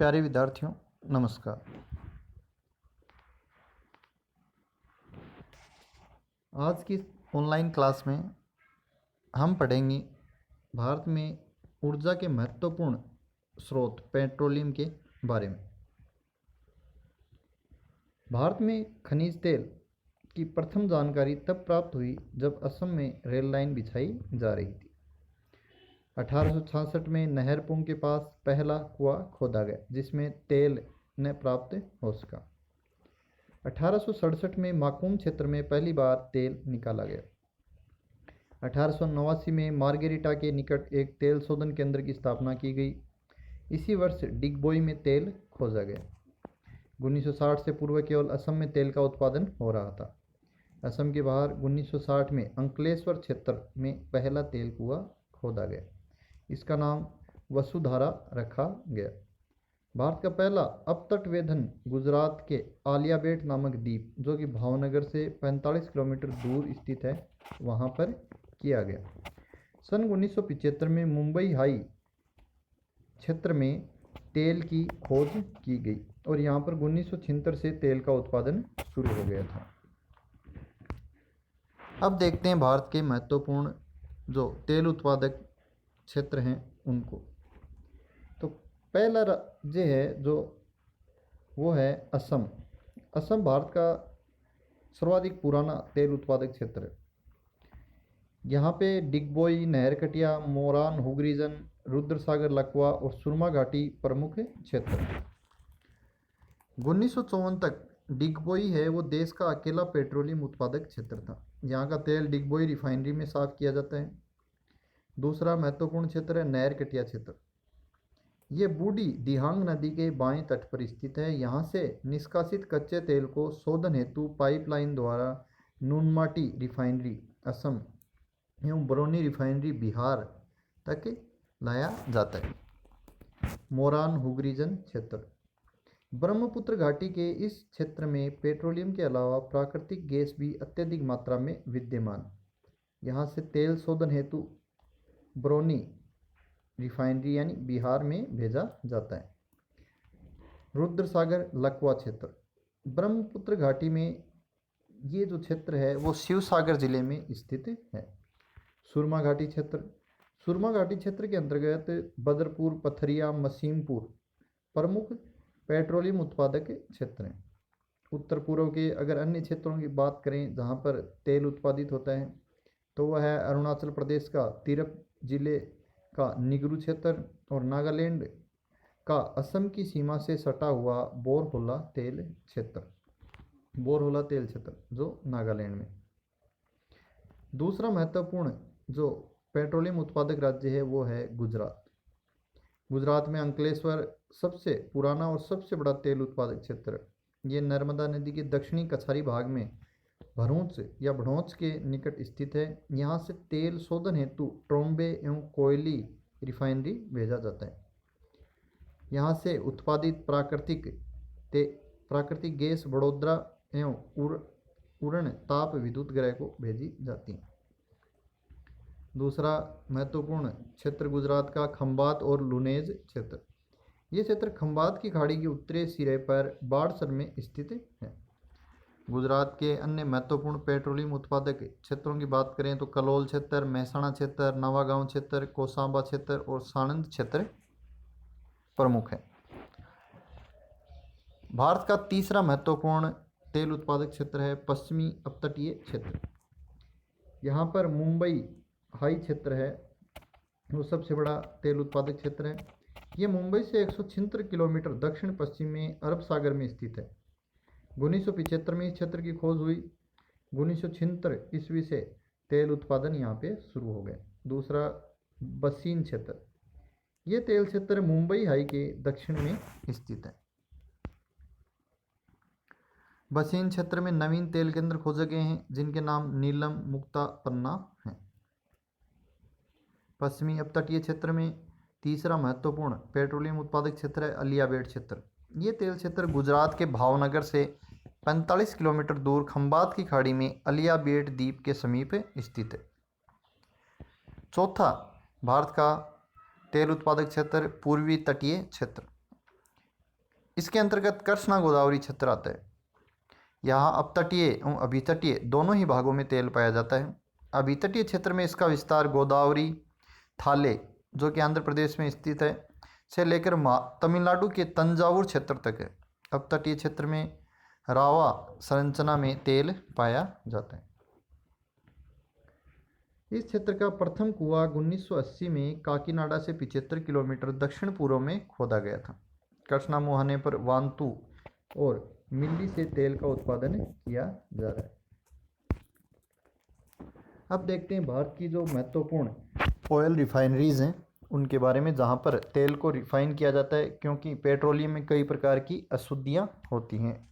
प्यारे विद्यार्थियों, नमस्कार। आज की ऑनलाइन क्लास में हम पढ़ेंगे भारत में ऊर्जा के महत्वपूर्ण स्रोत पेट्रोलियम के बारे में। भारत में खनिज तेल की प्रथम जानकारी तब प्राप्त हुई जब असम में रेल लाइन बिछाई जा रही थी। 1866 में नहरपुंग के पास पहला कुआं खोदा गया जिसमें तेल न प्राप्त हो सका। 1867 में माकूम क्षेत्र में पहली बार तेल निकाला गया। 1889 में मार्गेरिटा के निकट एक तेल शोधन केंद्र की स्थापना की गई। इसी वर्ष डिगबोई में तेल खोजा गया। 1960 से पूर्व केवल असम में तेल का उत्पादन हो रहा था। असम के बाहर 1960 में अंकलेश्वर क्षेत्र में पहला तेल कुआं खोदा गया। इसका नाम वसुधारा रखा गया। भारत का पहला अपतटवेधन गुजरात के आलियाबेट नामक द्वीप, जो कि भावनगर से 45 किलोमीटर दूर स्थित है, वहां पर किया गया। सन 1975 में मुंबई हाई क्षेत्र में तेल की खोज की गई और यहाँ पर 1976 से तेल का उत्पादन शुरू हो गया था। अब देखते हैं भारत के महत्वपूर्ण जो तेल उत्पादक क्षेत्र हैं उनको। तो पहला राज्य है जो वो है असम। असम भारत का सर्वाधिक पुराना तेल उत्पादक क्षेत्र है। यहाँ पे डिगबोई, नहरकटिया, मोरान, हुगरीजन, रुद्रसागर, लकवा और सुरमा घाटी प्रमुख क्षेत्र हैं। 1954 तक डिगबोई है वो देश का अकेला पेट्रोलियम उत्पादक क्षेत्र था। यहाँ का तेल डिगबोई रिफाइनरी में साफ किया जाता है। दूसरा महत्वपूर्ण क्षेत्र है नहरकटिया क्षेत्र। ये बूढ़ी दिहांग नदी के बाएं तट पर स्थित है। यहाँ से निष्कासित कच्चे तेल को शोधन हेतु पाइपलाइन द्वारा नूनमाटी रिफाइनरी असम एवं बरौनी रिफाइनरी बिहार तक लाया जाता है। मोरान हुगरीजन क्षेत्र। ब्रह्मपुत्र घाटी के इस क्षेत्र में पेट्रोलियम के अलावा प्राकृतिक गैस भी अत्यधिक मात्रा में विद्यमान। यहाँ से तेल शोधन हेतु बरौनी रिफाइनरी यानी बिहार में भेजा जाता है। रुद्रसागर लकवा क्षेत्र। ब्रह्मपुत्र घाटी में ये जो क्षेत्र है वो शिवसागर जिले में स्थित है। सुरमा घाटी क्षेत्र। सुरमा घाटी क्षेत्र के अंतर्गत बदरपुर, पथरिया, मसीमपुर प्रमुख पेट्रोलियम उत्पादक क्षेत्र हैं। उत्तर पूर्व के अगर अन्य क्षेत्रों की बात करें जहाँ पर तेल उत्पादित होता है तो वह है अरुणाचल प्रदेश का तिरप जिले का निगरू क्षेत्र और नागालैंड का असम की सीमा से सटा हुआ बोरहोला तेल क्षेत्र। बोरहोला तेल क्षेत्र जो नागालैंड में। दूसरा महत्वपूर्ण जो पेट्रोलियम उत्पादक राज्य है वो है गुजरात। गुजरात में अंकलेश्वर सबसे पुराना और सबसे बड़ा तेल उत्पादक क्षेत्र है। ये नर्मदा नदी के दक्षिणी कछारी भाग में भरूच या भड़ौच के निकट स्थित है। यहाँ से तेल शोधन हेतु ट्रोम्बे एवं कोयली रिफाइनरी भेजा जाता है। यहाँ से उत्पादित प्राकृतिक गैस वडोदरा एवं उड़न ताप विद्युत गृह को भेजी जाती है। दूसरा महत्वपूर्ण क्षेत्र गुजरात का खंबात और लुनेज क्षेत्र। ये क्षेत्र खंबात की खाड़ी के उत्तरी सिरे पर बाड़सर में स्थित है। गुजरात के अन्य महत्वपूर्ण पेट्रोलियम उत्पादक क्षेत्रों की बात करें तो कलोल क्षेत्र, महसाणा क्षेत्र, नवागांव क्षेत्र, कोसांबा क्षेत्र और साणंद क्षेत्र प्रमुख है। भारत का तीसरा महत्वपूर्ण तेल उत्पादक क्षेत्र है पश्चिमी अपतटीय क्षेत्र। यहाँ पर मुंबई हाई क्षेत्र है वो सबसे बड़ा तेल उत्पादक क्षेत्र है। ये मुंबई से 176 किलोमीटर दक्षिण पश्चिम में अरब सागर में स्थित है। 1975 में इस क्षेत्र की खोज हुई। 1976 ईस्वी से तेल उत्पादन यहाँ पे शुरू हो गया। दूसरा बसीन क्षेत्र। ये तेल क्षेत्र मुंबई हाई के दक्षिण में स्थित है। बसीन क्षेत्र में नवीन तेल केंद्र खोजे गए हैं जिनके नाम नीलम, मुक्ता, पन्ना हैं। पश्चिमी अपतटीय क्षेत्र में तीसरा महत्वपूर्ण पेट्रोलियम उत्पादक क्षेत्र है अलियाबेट क्षेत्र। ये तेल क्षेत्र गुजरात के भावनगर से 45 किलोमीटर दूर खंबात की खाड़ी में अलियाबेट द्वीप के समीप स्थित है। चौथा भारत का तेल उत्पादक क्षेत्र पूर्वी तटीय क्षेत्र। इसके अंतर्गत कृष्णा गोदावरी क्षेत्र आता है। यहाँ अपतटीय एवं अभितटीय दोनों ही भागों में तेल पाया जाता है। अभितटीय क्षेत्र में इसका विस्तार गोदावरी थाले, जो कि आंध्र प्रदेश में स्थित है, से लेकर तमिलनाडु के तंजावुर क्षेत्र तक है। अपतटीय क्षेत्र में रावा संरचना में तेल पाया जाता है। इस क्षेत्र का प्रथम कुआं 1980 में काकीनाडा से 75 किलोमीटर दक्षिण पूर्व में खोदा गया था। कृष्णा मुहाने पर वांतु और मिल्ली से तेल का उत्पादन किया जा रहा है। अब देखते हैं भारत की जो महत्वपूर्ण ऑयल रिफाइनरीज हैं उनके बारे में, जहां पर तेल को रिफाइन किया जाता है, क्योंकि पेट्रोलियम में कई प्रकार की अशुद्धियां होती हैं।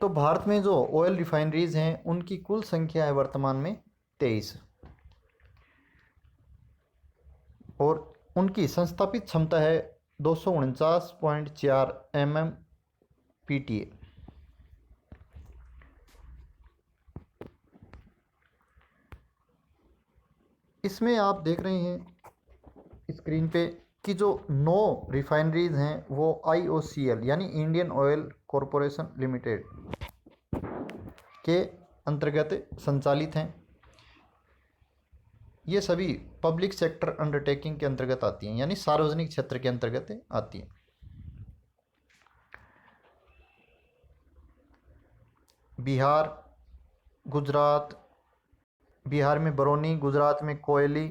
तो भारत में जो ऑयल रिफाइनरीज हैं उनकी कुल संख्या है वर्तमान में 23 और उनकी संस्थापित क्षमता है 249.4 MMPTA। इसमें आप देख रहे हैं स्क्रीन पे कि जो 9 रिफाइनरीज हैं वो IOCL यानी इंडियन ऑयल कॉरपोरेशन लिमिटेड के अंतर्गत संचालित हैं। ये सभी पब्लिक सेक्टर अंडरटेकिंग के अंतर्गत आती हैं, यानी सार्वजनिक क्षेत्र के अंतर्गत आती हैं। बिहार, गुजरात, बिहार में बरौनी, गुजरात में कोयली,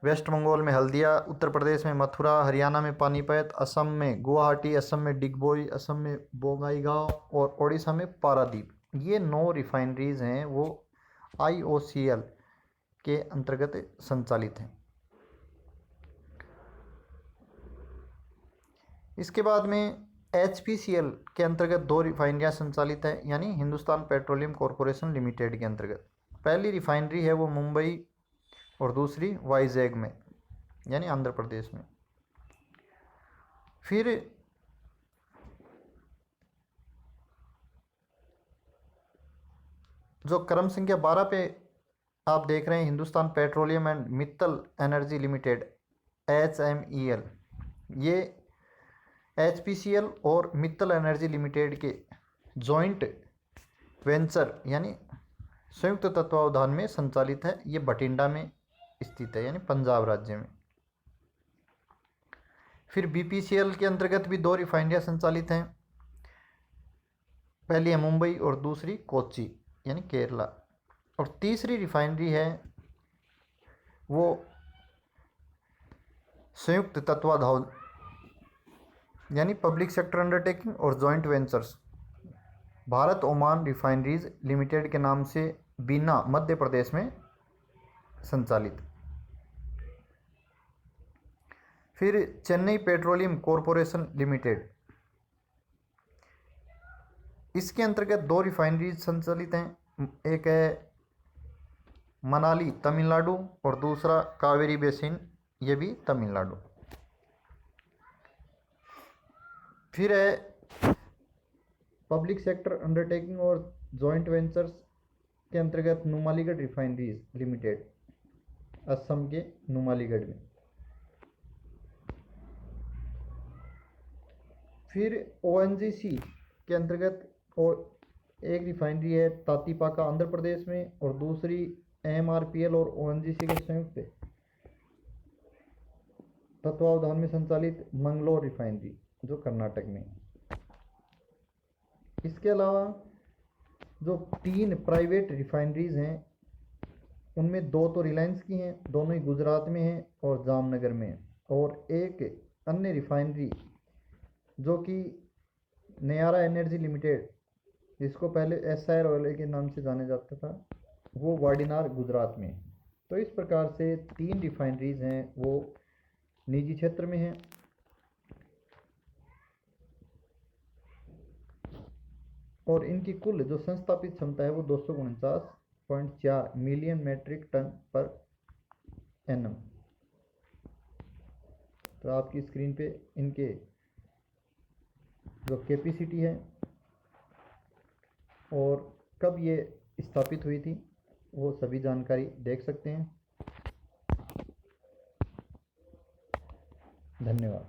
वेस्ट बंगाल में हल्दिया, उत्तर प्रदेश में मथुरा, हरियाणा में पानीपत, असम में गुवाहाटी, असम में डिगबोई, असम में बोंगाईगांव और ओडिशा में पारादीप। ये 9 रिफाइनरीज हैं वो IOCL के अंतर्गत संचालित हैं। इसके बाद में HPCL के अंतर्गत 2 रिफाइनरियाँ संचालित हैं, यानी हिंदुस्तान पेट्रोलियम कॉरपोरेशन लिमिटेड के अंतर्गत। पहली रिफाइनरी है वो मुंबई और दूसरी वाइजैग में, यानी आंध्र प्रदेश में। फिर जो क्रम संख्या 12 पे आप देख रहे हैं Hindustan petroleum and Mittal energy limited HMEL। ये HPCL और मित्तल एनर्जी लिमिटेड के जॉइंट वेंचर यानी संयुक्त तत्वावधान में संचालित है। ये बठिंडा में स्थित है, यानी पंजाब राज्य में। फिर BPCL के अंतर्गत भी 2 रिफाइनरियाँ संचालित हैं। पहली है मुंबई और दूसरी कोच्चि, यानी केरला। और तीसरी रिफाइनरी है वो संयुक्त तत्वाधान यानी पब्लिक सेक्टर अंडरटेकिंग और joint ventures Bharat Oman refineries limited के नाम से बीना, मध्य प्रदेश में संचालित। फिर चेन्नई पेट्रोलियम कॉरपोरेशन लिमिटेड, इसके अंतर्गत 2 रिफाइनरीज संचालित हैं। एक है मनाली तमिलनाडु और दूसरा कावेरी बेसिन, ये भी तमिलनाडु। फिर है पब्लिक सेक्टर अंडरटेकिंग और जॉइंट वेंचर्स के अंतर्गत नुमालीगढ़ रिफाइनरीज लिमिटेड, असम के नुमालीगढ़ में। फिर ONGC के अंतर्गत एक रिफाइनरी है तातीपाका आंध्र प्रदेश में और दूसरी MRPL और ONGC के संयुक्त तत्वावधान में संचालित मंगलोर रिफाइनरी, जो कर्नाटक में। इसके अलावा जो 3 प्राइवेट रिफाइनरीज हैं उनमें 2 तो रिलायंस की हैं, दोनों ही गुजरात में हैं और जामनगर में हैं। और एक अन्य रिफाइनरी जो कि नयारा एनर्जी लिमिटेड, जिसको पहले SIR ऑयल के नाम से जाना जाता था, वो वाडिनार गुजरात में। तो इस प्रकार से 3 रिफाइनरीज हैं वो निजी क्षेत्र में हैं। और इनकी कुल जो संस्थापित क्षमता है वो 249.4 million metric ton per annum. तो आपकी स्क्रीन पे इनके जो कैपेसिटी है और कब ये स्थापित हुई थी वो सभी जानकारी देख सकते हैं। धन्यवाद।